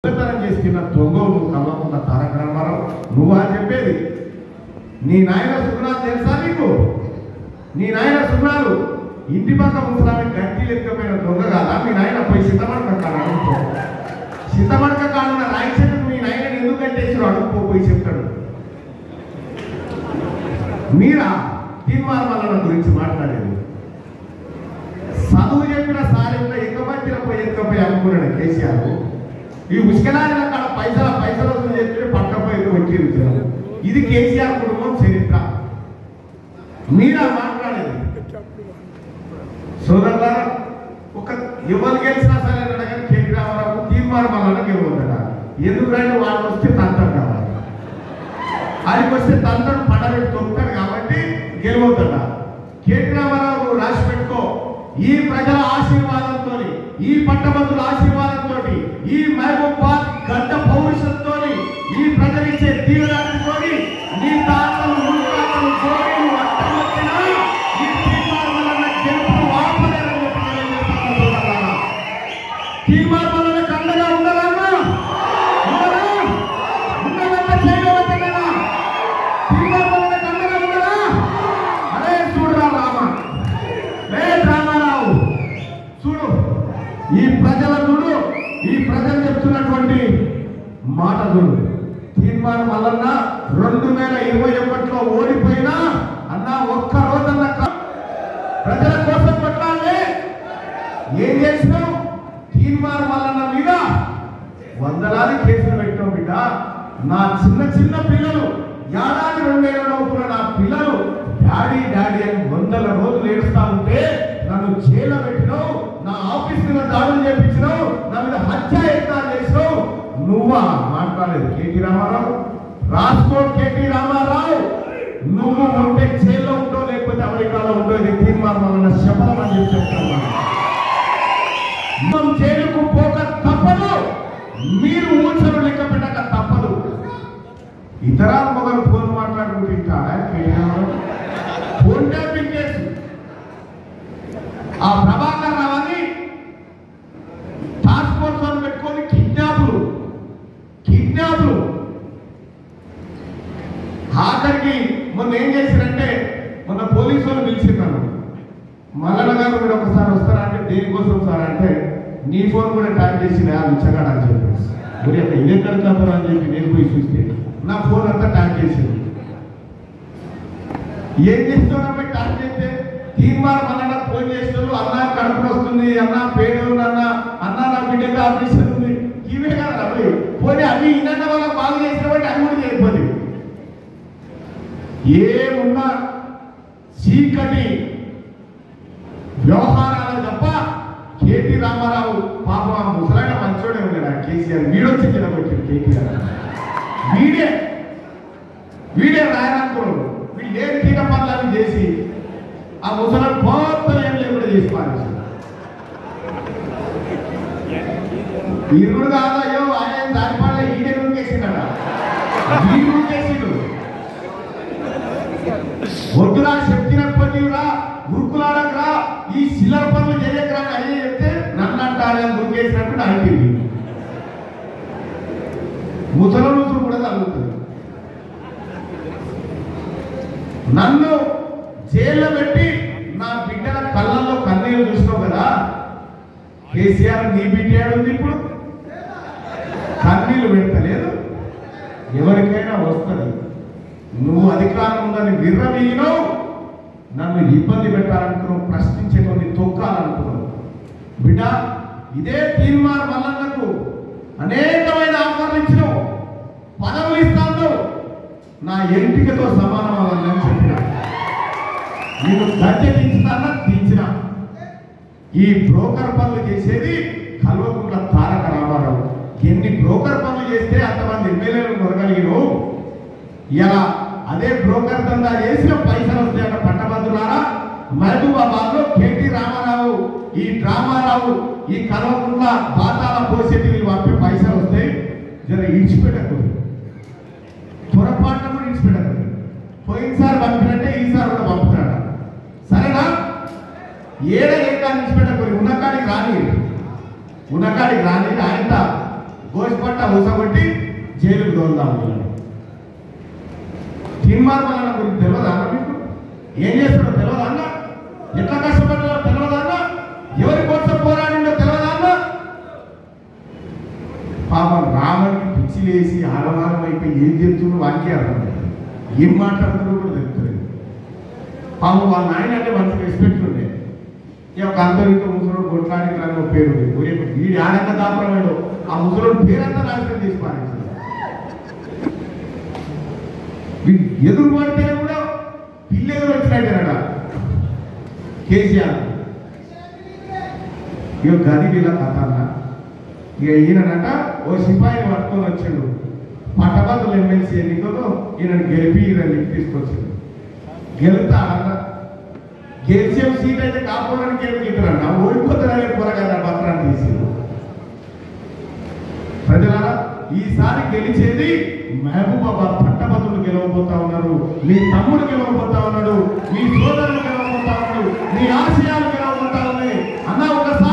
చేసుకున్న దొంగలు కవ్వకుండా తారక రామారావు నువ్వా చెప్పేది? నీ నాయన సుగుణాలు తెలుసా నీకు? నీ నాయన సుగుణాలు ఇంటి పక్క ముసలామి గట్టి లెక్కపోయిన దొంగ కాదా మీ నాయన? పోయి సింతమడక కాడు అడుగుకో. సింతమడక కాడున్న రాయచంద్రుడు మీ నాయన ఎందుకు కట్టేసారు అడుగుకో, పోయి చెప్తాడు. మీరా తీర్మానాల గురించి మాట్లాడేది? చదువు చెప్పిన సాయంలో ఎక్కపోయి అమ్ముకున్నాడు కేసీఆర్. ఈ ఉష్కనాల కాడ పైసలు వస్తుంది చెప్పి పట్టపోయి వచ్చి ఇది కేసీఆర్ కుటుంబం చరిత్ర. మీరా మాట్లాడేది? సోదరులారా, ఒక ఎవరు గెలిచినా సరే కానీ కేటీ రామారావు తీర్మానం గెలవద్దట. ఎందుకంటే వాళ్ళు వస్తే తంత్రం కావాలి, ఆయనకి వస్తే తంత్రం పడబెట్టి తొక్కుతాడు కాబట్టి గెలవద్దట. కేటీ రామారావు రాసి పెట్టుకో, ఈ ప్రజల ఆశీర్వాదంతో, ఈ పట్టభద్రుల ఆశీర్వాదంతో, ఈ మహబూబాబాద్ గడ్డ పౌరుషంతో, ఈ ప్రజలిచ్చే తీవ్రాలతో నీ తాతలు ముత్తాతలు జోడీలు అట్టం వచ్చినా ఈ తీర్మానం వలన గెలుపు ఆపలేరని చెప్పి తెలియజేస్తాను. తీర్మానం వలన కండగా ఉండాలన్నా ఉండదంతా చేయవద్దన్నా. తీర్మానం వలన కండగా ఉండదా? అదే చూడరా రామ, లే రామారావు చూడు, ఈ ప్రజల చూడు, ఈ ప్రజలు చెప్తున్నటువంటి మాట చూడు. తీర్మానం వలన 2021లో ఓడిపోయినా అన్న ఒక్క రోజన్న ప్రజల కోసం కొట్లాడే ఏం చేసినావు? తీర్మానం వలన మీద వందలాది కేసులు పెట్టావు బిడ్డ. నా చిన్న పిల్లలు ఏడాది 2 ఏళ్ళ లోపల నా పిల్లలు డాడీ డాడీ అని 100 రోజులు ఏడుస్తా ఉంటే నన్ను జైల్లో పెట్టినావు, నా ఆఫీస్ మీద దాడులు చేపించినావు, నా మీద హత్యాయత్నాలు చేసినావు. నువ్వా మాట్లాడేది? కేటీ రామారావు రాసుకో. కేటీ రామారావు నువ్వు ఉంటే జైల్లో ఉంటావు, లేకపోతే అమెరికాలో ఉంటావు. ఇది తీర్మానం వలన శపథం అని చెప్పి చెప్తున్నా. మనం జైలుకు పోక తప్పదు, మీరు ఊచలు లెక్క పెట్టక తప్పదు. ఇతరాల మొగలు ఫోన్ మాట్లాడుకుంటుంటారా? KT Rama Rao phone tapping case, ఆ ప్రభాకర్ రావని టాస్క్ ఫోర్స్ అని పెట్టుకొని కిడ్నాపులు ఆఖరికి మొన్న ఏం చేశారంటే, మొన్న పోలీసు వాళ్ళు పిలిచిన్నాను, మల్లన్న గారు మీరు ఒకసారి వస్తారా అంటే, దేనికోసం సార్ అంటే, నీ ఫోన్ కూడా ట్యాప్ చేసి ఇచ్చగాడు అని చెప్పేసి ఇదెక్కడ తప్పరు అని చెప్పి నేను పోయి చూస్తే నా ఫోన్ అంతా ట్యాప్ చేసింది. ఏం చేస్తున్నావు ట్యాప్ చేస్తే? తీర్మానం అన్న ఫోన్ చేసినారు, అన్న కడుపులు వస్తుంది, అన్న పేరు అన్న నా బిడ్డగా ఆపరేషన్ ఉంది, ఇవే కదా అవి పోనీ అవి ఇన్న వాళ్ళకి బాగు చేసిన బట్టి అవి కూడా చేయకపోతే ఏమున్నా చీకటి వ్యవహారాలు తప్ప. కేటీ రామారావు పాపం ఆ ముసలాయన మంచోడే ఉన్నాడు. కేసీఆర్ వీడొచ్చి తినబట్టాడు. కేటీఆర్ వీడే రాయరాకుడు, వీళ్ళు ఏ తీట పనులను చేసి ఆ ముసలాన్ని మొత్తం ఏం లేకుండా చేసి పారేసాడు. ఇరుడు కాదు, అయ్యో ఆయన దానిపాళ్ళ ఈడే రూకేసిండా, ఈ రూకేసిండు. వద్దురా శక్తినప్పటిరా గురుకులాడకరా, ఈ శిలర పనులు చేయకరా అయ్యే చెప్తే నన్ను అంటారని గురికేసినట్టు నాకు ముసల రుసులు కూడా తగ్గుతుంది. నన్ను జైల్లో పెట్టి నా బిడ్డల కళ్ళల్లో కన్నీళ్ళు చూసినావు కదా కేసీఆర్, నీ బిడ్డ ఏడుంది ఇప్పుడు? కన్నీళ్ళు పెడతలేదు. ఎవరికైనా వస్తుంది. నువ్వు అధికారం ఉందని విర్రవీగినావు, నన్ను ఇబ్బంది పెట్టాలనుకున్నావు, ప్రశ్నించే కొన్ని తొక్కాలనుకున్నావు. బిడ్డ, ఇదే తీర్మానం మల్లన్నకు అనేకమైన ఆఫర్లు ఇచ్చినావు, పదవులు ఇస్తాను, నా ఎంపికతో సమానం అవ్వాలని చెప్పిన నీకు గద్దె దించుతానా దించిన. ఈ బ్రోకర్ పనులు చేసేది కల్వకుంట్ల తారక రామారావు. ఎన్ని బ్రోకర్ పనులు చేస్తే అంతమంది ఎమ్మెల్యేలు కొనగలిగినావు. ఇలా అదే బ్రోకర్ దందా చేసిన పైసలు వస్తాయన్న పట్టభద్రులారా. మహబూబాబాద్లో కేటీ రామారావు, ఈ డ్రామారావు, ఈ కల్వకుంట్ల బాతాల పోసేటి పంపే పైసలు వస్తాయి. జర ఇడిచిపెట్టకూడదు, పొరపాటున కూడా ఇడిచిపెట్టకూడదు. పోయినసారి పంపినట్టే ఈసారి కూడా పంపుతాడు. సరేనా? ఏడా ఇడిచిపెట్టకూడదు. ఉన్నకాడికి రాని ఆయన గోసిపట్ట ఊసగొట్టి జైలుకు దోలుదాం. తీర్మార్మల గురించి తెలియదా అన్న? మీకు ఏం చేస్తాడో తెలియదా అన్న? ఎట్లా కష్టపడ్డాడో తెలియదా అన్న? ఎవరి కోసం పోరాడిండో తెలియదా అన్న? పాపం రాముడికి పిచ్చి లేసి ఆడవారం అయిపోయి ఏం చెప్తుండో వాక్య అర్థం ఏం మాట్లాడుతుందో కూడా తెలుస్తుంది. పాపం వాళ్ళ నాయన అంటే మంచి రెస్పెక్ట్ ఉండే. ఈ యొక్క అందరితో ముసలోడు కొట్లాడి పేరు వీడి ఆనంద దాపరమేడు ఆ ముసలోడు పేరంతా నాశనం చేసి పారేసాడు. ఎదురు పడితే కూడా పిల్లి ఎదురు వచ్చినట్టేనట కేసీఆర్. ఇక గది వీళ్ళ కథ అన్న. ఇక ఈయనట ఓ సిపాయిని పట్టుకొని వచ్చాడు. పట్టభద్రుల ఎమ్మెల్సీ ఎన్నికలో ఈయనను గెలిపి ఈయన తీసుకొచ్చాడు. గెలుతాడన్న గెలిచే సీట్ అయితే కాకపోవడానికి ఏమి గెలుతారన్న ఓడిపోతారనే కూరగాయల పత్రాన్ని తీసి. ప్రజలారా ఈసారి గెలిచేది మహబూబాబాద్ పట్టభద్రులు గెలవబోతా ఉన్నారు. మీ తమ్ముడు గెలవబోతా ఉన్నాడు. మీ సోదరులు గెలవబోతా ఉన్నాడు. మీ ఆశయాలు గెలవబోతా ఉన్నాయి అన్న. ఒకసారి